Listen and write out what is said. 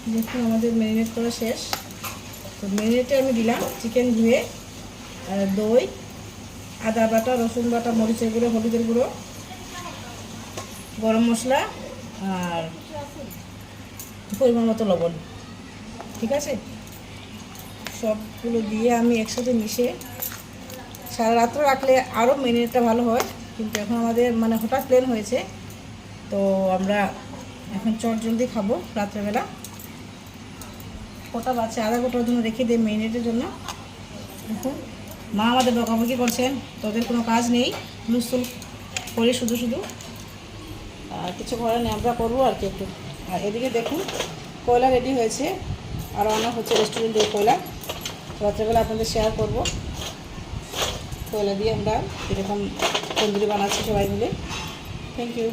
দেখুন আমাদের ম্যারিনেট করা শেষ। তো ম্যারিনেটে আমি দিলাম চিকেন ধুয়ে, দই, আদা বাটা, রসুন বাটা, মরিচের গুঁড়ো, হলুদের গুঁড়ো, গরম মশলা আর পরিমাণ মতো লবণ। ঠিক আছে, সবগুলো দিয়ে আমি একসাথে মিশে সারা রাত্র রাখলে আরও ম্যারিনেটটা ভালো হয়, কিন্তু এখন আমাদের মানে হঠাৎ প্লেন হয়েছে, তো আমরা এখন চট জলদি খাবো রাত্রেবেলা। কটা বাচ্চা আধা ঘন্টার জন্য রেখে দিই ম্যারিনেটের জন্য। দেখুন মা আমাদের বকাবকি করছেন, তোদের কোনো কাজ নেই, হুলস্থুল করি শুধু শুধু, আর কিছু করার নেই, আমরা করবো আর কি একটু। আর এদিকে দেখুন কয়লা রেডি হয়েছে, আর রান্না হচ্ছে রেস্টুরেন্টে কয়লা। রাত্রেবেলা আপনাদের শেয়ার করব কয়লা দিয়ে আমরা এরকম তন্দুরি বানাচ্ছি সবাই মিলে। Thank you.